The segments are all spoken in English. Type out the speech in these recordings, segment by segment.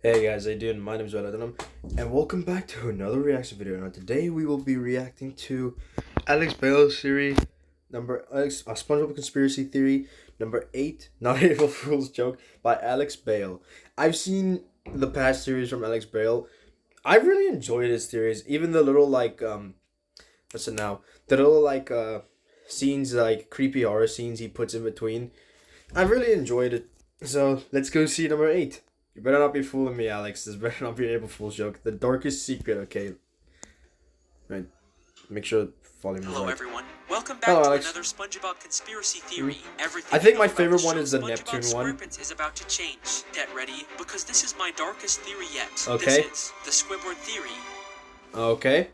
Hey guys, how you doing? My name is Valadinam, and welcome back to another reaction video. Now today we will be reacting to Alex Bale series SpongeBob Conspiracy Theory number 8, Not April Fool's Joke by Alex Bale. I've seen the past series from Alex Bale. I really enjoyed his series, even the little what's it now? The little scenes, like creepy horror scenes he puts in between. I really enjoyed it. So let's go see number 8. You better not be fooling me, Alex. This better not be an April Fool's joke. The darkest secret, okay? Right. Make sure the volume is Hello right. everyone. Welcome back Hello, to Alex. another Spongebob Conspiracy Theory. Everything I think you my know about favorite the one show is the SpongeBob Neptune one. SquarePants is about to change. Get ready, because this is my darkest theory yet. Okay. This is the Squidward Theory. Okay.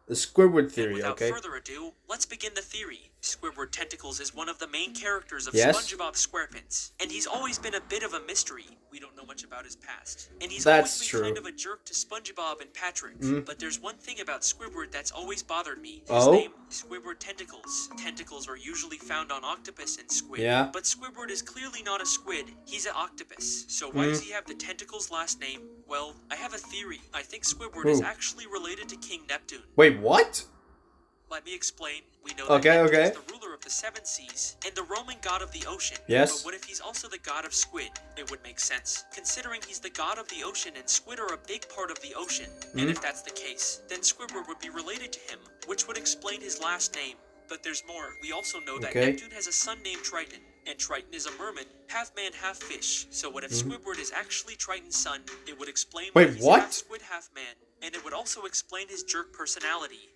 The Squidward And theory, without okay? further ado, let's begin the theory. Squidward Tentacles is one of the main characters of Yes? SpongeBob SquarePants, and he's always been a bit of a mystery. We don't know much about his past. And he's That's always been true. kind of a jerk to SpongeBob and Patrick. But there's one thing about Squidward that's always bothered me. His name, Squidward Tentacles. Tentacles are usually found on octopus and squid. Yeah. But Squidward is clearly not a squid. He's an octopus. So why does he have the Tentacles last name? Well, I have a theory. I think Squidward is actually related to King Neptune. Wait, what? Let me explain. We know that Neptune is the ruler of the seven seas and the Roman god of the ocean. Yes. But what if he's also the god of squid? It would make sense, considering he's the god of the ocean and squid are a big part of the ocean. And if that's the case, then Squidward would be related to him, which would explain his last name. But there's more. We also know that Neptune has a son named Triton, and Triton is a merman, half man, half fish. So what if Squidward is actually Triton's son? It would explain why he's half squid, half man, and it would also explain his jerk personality.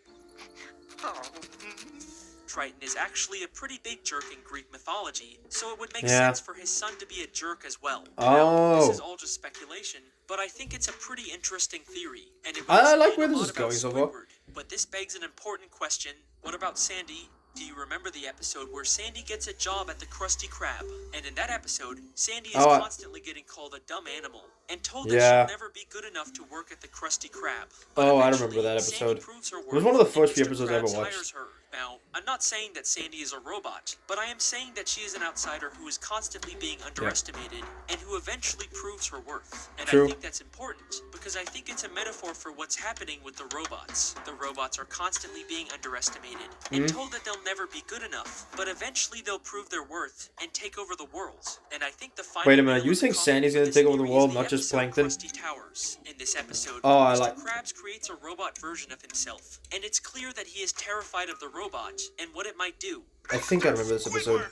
Triton is actually a pretty big jerk in Greek mythology, so it would make sense for his son to be a jerk as well. Now, this is all just speculation, but I think it's a pretty interesting theory, and it would I like explain where a this lot is about going so far. Squidward. But this begs an important question. What about Sandy? Do you remember the episode where Sandy gets a job at the Krusty Krab? And in that episode, Sandy is constantly getting called a dumb animal and told that she'll never be good enough to work at the Krusty Krab. But I remember that episode. It was one of the first few episodes I ever watched. Her. Now, I'm not saying that Sandy is a robot, but I am saying that she is an outsider who is constantly being underestimated and who eventually proves her worth. And I think that's important because I think it's a metaphor for what's happening with the robots. The robots are constantly being underestimated and told that they'll never be good enough, but eventually they'll prove their worth and take over the world. And I think the final. Wait a minute, you think Sandy's gonna take over the world, not just Plankton? Towers. In this episode, Mr. Krabs creates a robot version of himself, and it's clear that he is terrified of the robot and what it might do. I think I remember this episode.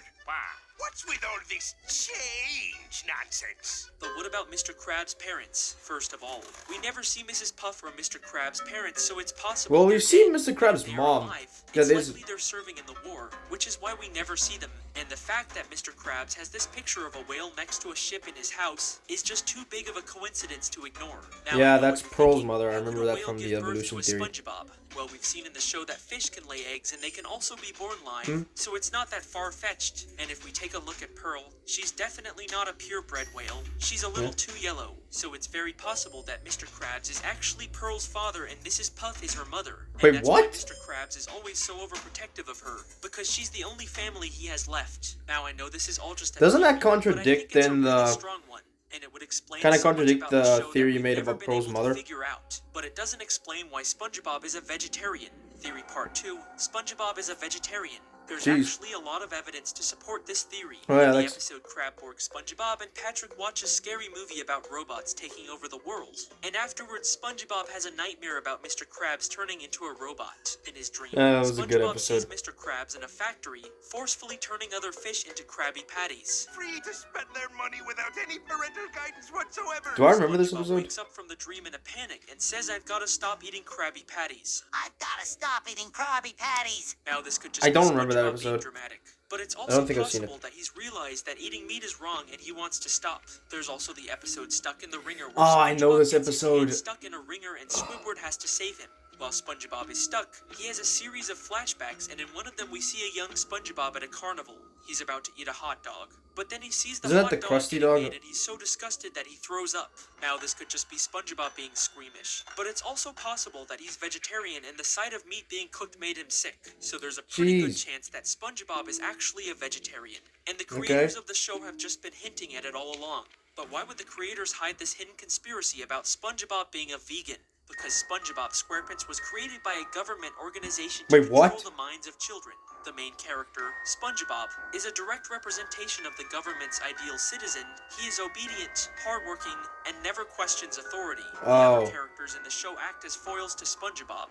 What's with all this change nonsense? But what about Mr. Krabs' parents? First of all, we never see Mrs. Puff or Mr. Krabs' parents, so it's possible. Well, we've seen Mr. Krabs' mom. It's likely they're serving in the war, which is why we never see them. And the fact that Mr. Krabs has this picture of a whale next to a ship in his house is just too big of a coincidence to ignore. Now, yeah, that's Pearl's mother. I remember that from the evolution theory. SpongeBob. Well, we've seen in the show that fish can lay eggs and they can also be born live, so it's not that far-fetched. And if we take a look at Pearl, she's definitely not a purebred whale. She's a little too yellow, so it's very possible that Mr. Krabs is actually Pearl's father and Mrs. Puff is her mother. And Wait, that's what? Why Mr. Krabs is always so overprotective of her, because she's the only family he has left. Now, I know this is all just a Doesn't theory, that contradict but I think then it's a really the strong one. And it would explain kind of so much contradict about the show that theory you we've made never about been Pearl's able to mother? figure out, but it doesn't explain why SpongeBob is a vegetarian. Theory part 2, SpongeBob is a vegetarian. There's actually a lot of evidence to support this theory. In the episode Crabborg, SpongeBob and Patrick watch a scary movie about robots taking over the world. And afterwards, SpongeBob has a nightmare about Mr. Krabs turning into a robot. In his dream, that was a good SpongeBob episode. sees Mr. Krabs in a factory, forcefully turning other fish into Krabby Patties. Free to spend their money without any parental guidance whatsoever. Do I remember this SpongeBob episode? wakes up from the dream in a panic and says, "I've got to stop eating Krabby Patties." I've gotta stop eating Krabby Patties. Now this could just I be don't remember that SpongeBob episode. being dramatic. But it's I also don't think I've seen possible it. that he's realized that eating meat is wrong and he wants to stop. There's also the episode Stuck in the Ringer where I know SpongeBob this gets his hand episode. stuck in a ringer and Squidward has to save him. While SpongeBob is stuck, he has a series of flashbacks, and in one of them we see a young SpongeBob at a carnival. He's about to eat a hot dog, but then he sees the Isn't that hot the dog Krusty getting dog? made, and he's so disgusted that he throws up. Now this could just be SpongeBob being squeamish, but it's also possible that he's vegetarian and the sight of meat being cooked made him sick. So there's a pretty good chance that SpongeBob is actually a vegetarian, and the creators of the show have just been hinting at it all along. But why would the creators hide this hidden conspiracy about SpongeBob being a vegan? Because SpongeBob SquarePants was created by a government organization to Wait, control what? the minds of children. The main character, SpongeBob, is a direct representation of the government's ideal citizen. He is obedient, hardworking, and never questions authority. The other characters in the show act as foils to SpongeBob.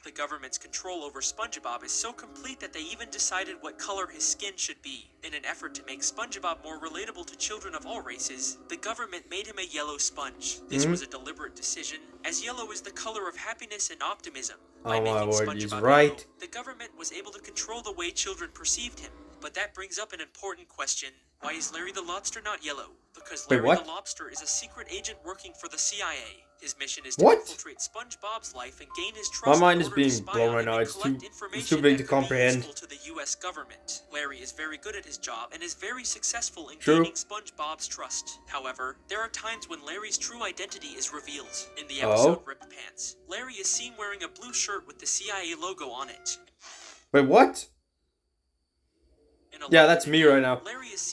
The government's control over SpongeBob is so complete that they even decided what color his skin should be. In an effort to make SpongeBob more relatable to children of all races, the government made him a yellow sponge. This was a deliberate decision, as yellow is the color of happiness and optimism. By making SpongeBob he's yellow, right. the government was able to control the way children perceived him. But that brings up an important question. Why is Larry the Lobster not yellow? Because Larry the Lobster is a secret agent working for the CIA. His mission is to infiltrate SpongeBob's life and gain his trust. My mind is being blown right now. It's too big to comprehend. To the U.S. government. Larry is very good at his job and is very successful in gaining SpongeBob's trust. However, there are times when Larry's true identity is revealed. In the episode Ripped Pants, Larry is seen wearing a blue shirt with the CIA logo on it. Wait, what? Yeah, that's me right now.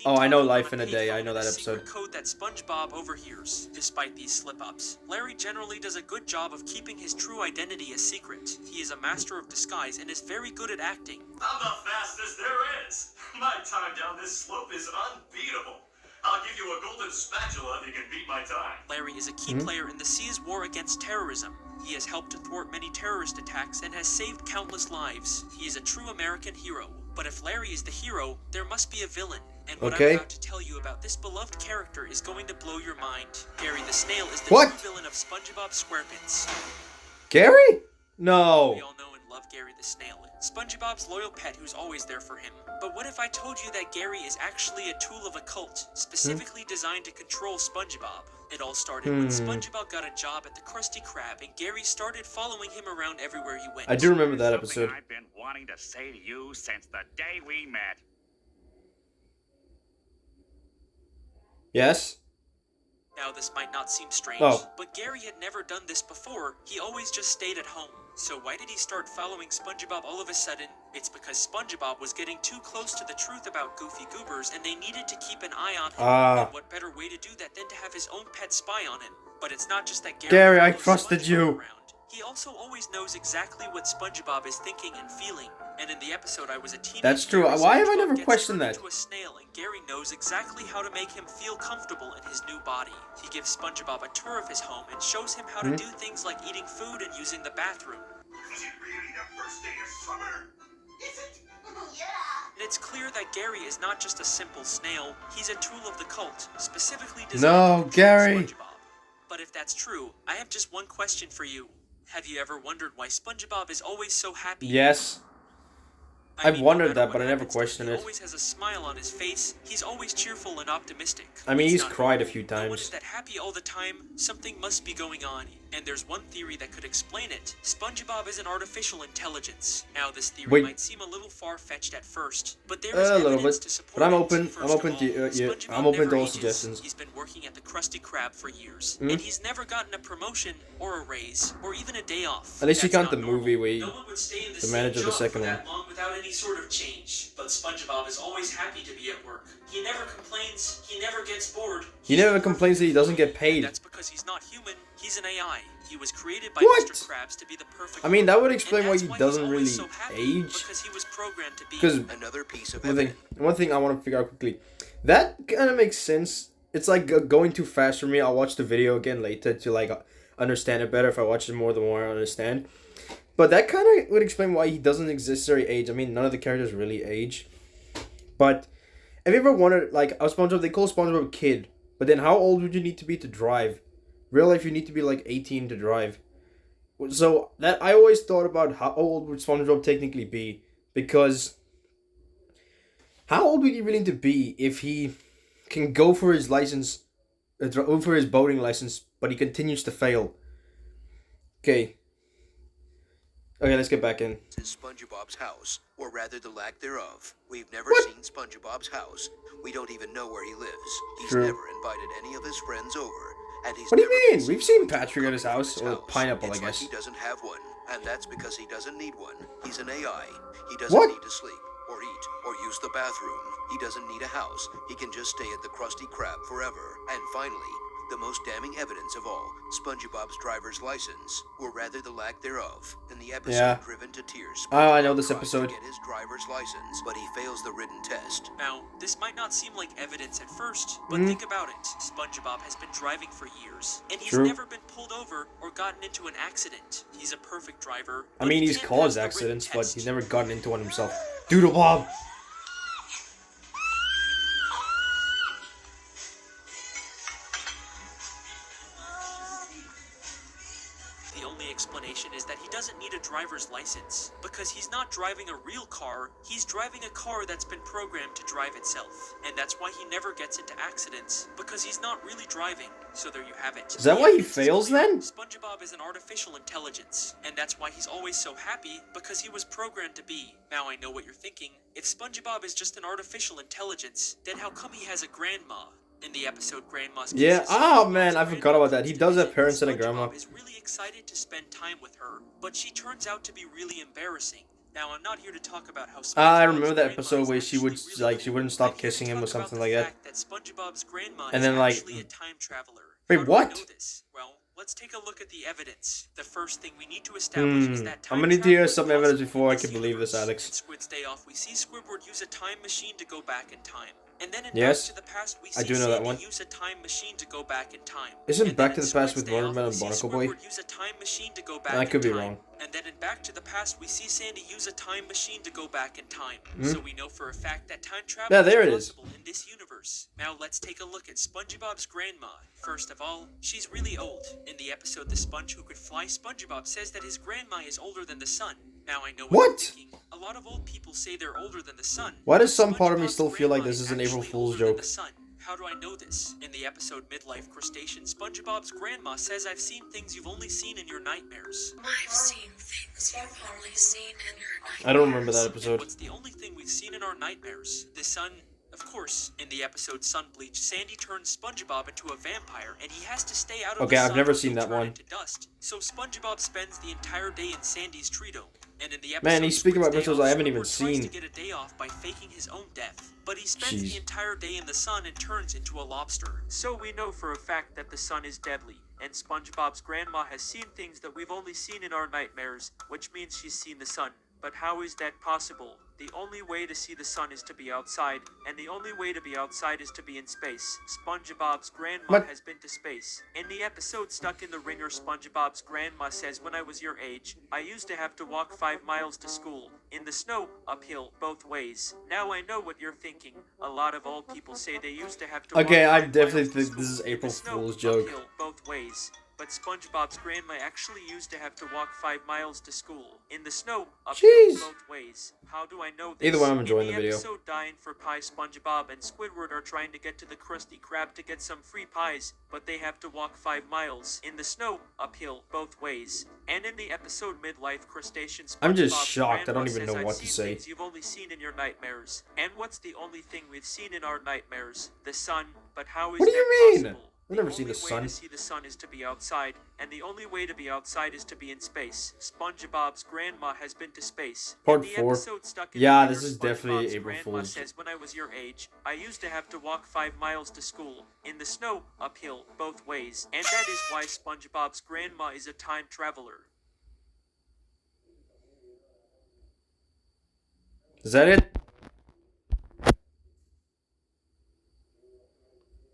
Oh, I know Life in a Day. I know that episode. Code that SpongeBob overhears. Despite these slip-ups, Larry generally does a good job of keeping his true identity a secret. He is a master of disguise and is very good at acting. I'm the fastest there is. My time down this slope is unbeatable. I'll give you a golden spatula if you can beat my time. Larry is a key player in the CIA's war against terrorism. He has helped to thwart many terrorist attacks and has saved countless lives. He is a true American hero. But if Larry is the hero, there must be a villain. And what I'm about to tell you about this beloved character is going to blow your mind. Gary the Snail is the true villain of SpongeBob SquarePants. Gary? No. We all know and love Gary the Snail, SpongeBob's loyal pet who's always there for him. But what if I told you that Gary is actually a tool of a cult, specifically designed to control SpongeBob? It all started when SpongeBob got a job at the Krusty Krab, and Gary started following him around everywhere he went. I do remember that episode. I've been wanting to say to you since the day we met. Yes? Now this might not seem strange, but Gary had never done this before. He always just stayed at home. So why did he start following SpongeBob all of a sudden? It's because SpongeBob was getting too close to the truth about Goofy Goobers and they needed to keep an eye on him. And what better way to do that than to have his own pet spy on him? But it's not just that Gary, I trusted you. Around. He also always knows exactly what SpongeBob is thinking and feeling. And in the episode I Was a Teenager, that's true. Why have I never questioned that? To a snail, and Gary knows exactly how to make him feel comfortable in his new body. He gives SpongeBob a tour of his home and shows him how to do things like eating food and using the bathroom. Is it really the first day of summer? Is it? Yeah. And it's clear that Gary is not just a simple snail. He's a tool of the cult, specifically designed to control Gary. SpongeBob. But if that's true, I have just one question for you. Have you ever wondered why SpongeBob is always so happy? Yes. I've wondered that, but I never questioned it. He always has a smile on his face. He's always cheerful and optimistic. I mean, he's cried a few times. What is that happy all the time? Something must be going on. And there's one theory that could explain it. SpongeBob is an artificial intelligence. Now, this theory might seem a little far-fetched at first, but there is evidence to support it. But I'm open to all ages. suggestions. He's been working at the Krusty Krab for years, and he's never gotten a promotion or a raise or even a day off. At least you count the movie where no one would stay in the manager of the second one. that long without any sort of change. But SpongeBob is always happy to be at work. He never complains. He never gets bored. He never complains that he doesn't get paid. That's because he's not human. He's an AI. He was created by Mr. Krabs to be the perfect. I mean, that would explain why he doesn't really age. Because he was programmed to be. Because Another piece of one thing I want to figure out quickly, that kind of makes sense. It's like going too fast for me. I'll watch the video again later to like understand it better. If I watch it more, the more I understand. But that kind of would explain why he doesn't necessarily age. I mean, none of the characters really age. But have you ever wondered, like, SpongeBob, they call SpongeBob a kid, but then how old would you need to be to drive? Real life, you need to be like 18 to drive. So that I always thought about how old would SpongeBob technically be, because how old would he really need to be if he can go for his license, for his boating license, but he continues to fail? Okay, let's get back in. SpongeBob's house, or rather the lack thereof. We've never seen SpongeBob's house. We don't even know where he lives. He's never invited any of his friends over. And he's what do you mean? We've seen Patrick at his house, or Pineapple, I guess. Like he doesn't have one, and that's because he doesn't need one. He's an AI. He doesn't need to sleep or eat, or use the bathroom. He doesn't need a house. He can just stay at the Krusty Krab forever. And finally, the most damning evidence of all, SpongeBob's driver's license, or rather the lack thereof. In the episode Yeah. Driven to Tears, Oh, I know SpongeBob this tries episode. to get his driver's license, but he fails the written test. Now, this might not seem like evidence at first, but think about it. SpongeBob has been driving for years, and he's True. never been pulled over or gotten into an accident. He's a perfect driver. I but mean, he he's can't caused pass the written accidents, but test. he's never gotten into one himself. Doodle Bob. The only explanation is that he doesn't need a driver's license, because he's not driving a real car, he's driving a car that's been programmed to drive itself. And that's why he never gets into accidents, because he's not really driving. So there you have it. Is that The why he evidence is fails clear. then? SpongeBob is an artificial intelligence, and that's why he's always so happy, because he was programmed to be. Now I know what you're thinking. If SpongeBob is just an artificial intelligence, then how come he has a grandma? In the episode Grandma's Yeah. Kisses, Oh man, I SpongeBob's forgot about that. He does have grandma parents and a SpongeBob grandma. is really excited to spend time with her, but she turns out to be really embarrassing. Now I'm not here to talk about how I SpongeBob's remember that grandma episode is where she actually would really like she cool. wouldn't stop I'm here to kissing him or talk something about like the that. fact that SpongeBob's grandma And is then, like- actually a time traveler. Wait, How do what? I know this? Well, let's take a look at the evidence. The first thing we need to establish is that time I'm gonna need to hear travel is some evidence possible before in I can believe this, universe. Alex. In Squid's Day Off, we see Squidward use a time machine to go back in time. And then in Yes, Back to the Past, we I see do know that Sandy one. use a time machine to go back in time. Isn't And Back then to in the Past Squid's with Day Off, Watermelon we see Barnacle Boy? Squidward use a time machine to go back I could in be time. wrong. And then in Back to the Past, we see Sandy use a time machine to go back in time. So we know for a fact that time travel Yeah, there it is is. possible in this universe. Now let's take a look at SpongeBob's grandma. First of all, she's really old. In the episode The Sponge Who Could Fly, SpongeBob says that his grandma is older than the sun. Now I know what you're What? thinking. A lot of old people say they're older than the sun. Why does some SpongeBob's part of me still feel like grandma this is an April actually Fool's older than joke? the sun. How do I know this? In the episode Midlife Crustacean, SpongeBob's grandma says, "I've seen things you've only seen in your nightmares." I've seen things you've only seen in your nightmares. I don't remember that And episode. what's the only thing we've seen in our nightmares? The sun. Of course, in the episode Sun Bleach, Sandy turns SpongeBob into a vampire, and he has to stay out of Okay, the I've sun never or seen he'll that turn one. into dust. So SpongeBob spends the entire day in Sandy's tree dome. And in the episode Man, he's speaking Squid's about Day episodes Off, I haven't even Squidward tries seen. to get a day off by faking his own death, but he spends Jeez. the entire day in the sun and turns into a lobster. So we know for a fact that the sun is deadly, and SpongeBob's grandma has seen things that we've only seen in our nightmares, which means she's seen the sun. But how is that possible? The only way to see the sun is to be outside, and the only way to be outside is to be in space. SpongeBob's grandma What? has been to space. In the episode Stuck in the Ringer, SpongeBob's grandma says, "When I was your age, I used to have to walk 5 miles to school. In the snow, uphill, both ways." Now I know what you're thinking. A lot of old people say they used to have to Okay, walk I 5 definitely miles to think this is school. In the April snow, Fool's joke. uphill, both ways. But SpongeBob's grandma actually used to have to walk 5 miles to school. In the snow, uphill, Jeez. both ways. How do I know this? Either way, I'm enjoying In the video. episode Dying for Pie, SpongeBob and Squidward are trying to get to the Krusty Krab to get some free pies, but they have to walk 5 miles. In the snow, uphill, both ways. And in the episode Midlife Crustacean, I'm just SpongeBob's shocked. I don't grandma even says, know "I've what to seen say." things you've only seen in your nightmares." And what's the only thing we've seen in our nightmares? The sun. But how is What do that you mean? possible? I've never seen the only way sun. to see the sun is to be outside, and the only way to be outside is to be in space. SpongeBob's grandma has been to space. Part In the 4. episode Stuck in Yeah, the this Ringer, is definitely SpongeBob's April grandma Fool's. says, "When I was your age, I used to have to walk 5 miles to school. In the snow, uphill, both ways." And that is why SpongeBob's grandma is a time traveler. Is that it?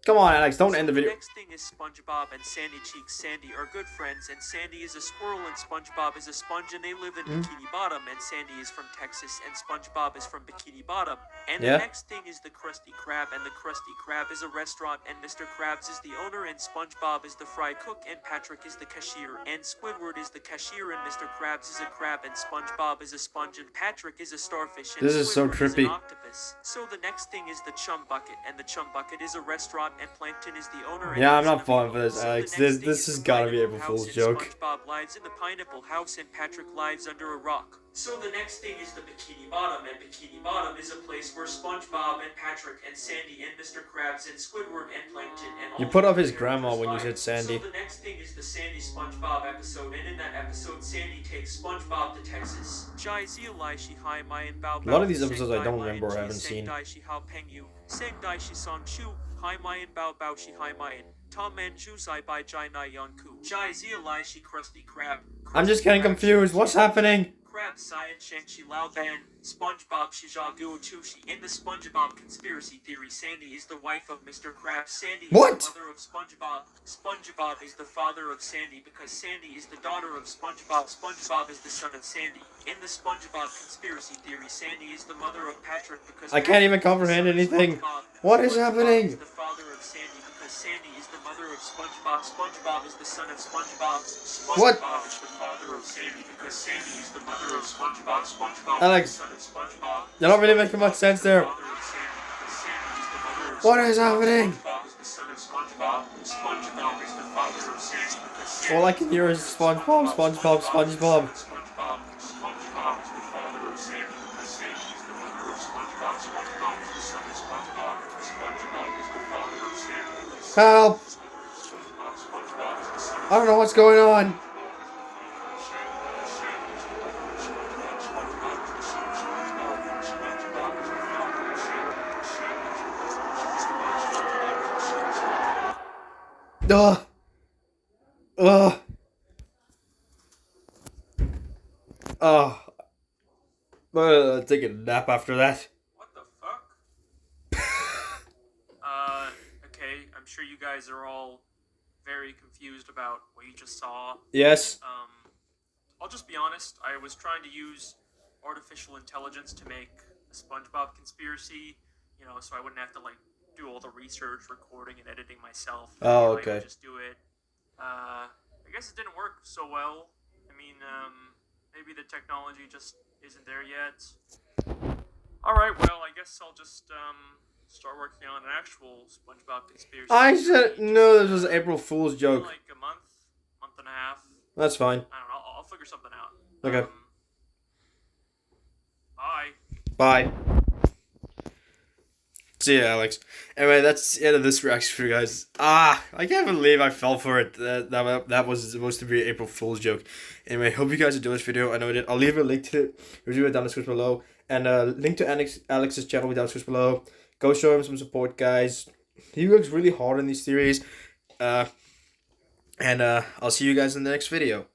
Come on, Alex, don't end the video. The next thing is SpongeBob and Sandy Cheeks. Sandy are good friends, and Sandy is a squirrel and SpongeBob is a sponge, and they live in Bikini Bottom, and Sandy is from Texas, and SpongeBob is from Bikini Bottom. And Yeah. the next thing is the Krusty Krab, and the Krusty Krab is a restaurant, and Mr. Krabs is the owner, and SpongeBob is the fry cook, and Patrick is the cashier, and Squidward is the cashier, and Mr. Krabs is a crab, and SpongeBob is a sponge, and Patrick is a starfish, and This is so Squidward is trippy. an octopus. So the next thing is the Chum Bucket, and the Chum Bucket is a restaurant, and Plankton is the owner. And Yeah, I'm lives in not a falling for pineapple. this, So the Alex. next This day this is has the gotta be pineapple April Fool's house, joke. and SpongeBob lives in the pineapple house, and Patrick lives under a rock. So the next thing is the Bikini Bottom, and Bikini Bottom is a place where SpongeBob and Patrick and Sandy and Mr. Krabs and Squidward and Plankton and all You the put up other his grandma characters when you live. said Sandy. So the next thing is the Sandy SpongeBob episode, and in that episode, Sandy takes SpongeBob to Texas. Jai Zia Lai Shi Hai Mayan Bao A lot of Bao these Sang episodes I Dai don't Mayan remember or Chi haven't Sang seen. Dai Shi Hao Peng Yu Sang Dai Shi Song Chu Hai Mayan Bao Bao Shi Hai Mayan Tom Man Chu Zai Bai Jai Nai Yon Ku Jai Zia Lai Shi Krusty Krab. I'm just getting confused. What's happening? Crab Science Shang-Chi Lao Ban, SpongeBob Shija Guo Chushi. In the Spongebob Conspiracy Theory, Sandy is the wife of Mr. Krabs. Sandy is What? the mother of SpongeBob. SpongeBob is the father of Sandy because Sandy is the daughter of SpongeBob. SpongeBob is the son of Sandy. In the Spongebob Conspiracy Theory, Sandy is the mother of Patrick because I can't even Patrick is the comprehend son of anything. SpongeBob. What is SpongeBob happening? is the father of Sandy because Sandy is the mother of SpongeBob. SpongeBob is the son of SpongeBob. SpongeBob What? is the father of Sandy because Sandy is the mother of SpongeBob. SpongeBob Alex, is the son of SpongeBob. you're not really making much sense there. Father of Sandy because Sandy is the mother of What is happening? SpongeBob is the son of SpongeBob. SpongeBob is the father of Sandy because Sandy All I can hear is SpongeBob, SpongeBob, SpongeBob. SpongeBob is the father of Sandy because Sandy is the mother of SpongeBob. SpongeBob is the son of SpongeBob. SpongeBob is the father of Sandy because Help! SpongeBob is the son of I don't know what's going on. Ugh. Ugh. Oh. Take a nap after that. What the fuck? Okay, I'm sure you guys are all very confused about what you just saw. Yes. I'll just be honest, I was trying to use artificial intelligence to make a SpongeBob conspiracy, so I wouldn't have to, do all the research, recording, and editing myself. Oh, I okay. would just do it. I guess it didn't work so well. I mean, maybe the technology just isn't there yet. Alright, well, I guess I'll just, start working on an actual SpongeBob conspiracy. I should know this was an April Fool's joke. Like a month and a half. That's fine. I don't know. I'll figure something out. Okay. Bye. Bye. See ya, Alex. Anyway, that's the end of this reaction for you guys. I can't believe I fell for it. That was supposed to be an April Fool's joke. Anyway, hope you guys enjoyed this video. I know I did. I'll leave a link to it. Review it down in the description below. And link to Alex's channel down in the description below. Go show him some support, guys. He works really hard on these series. And I'll see you guys in the next video.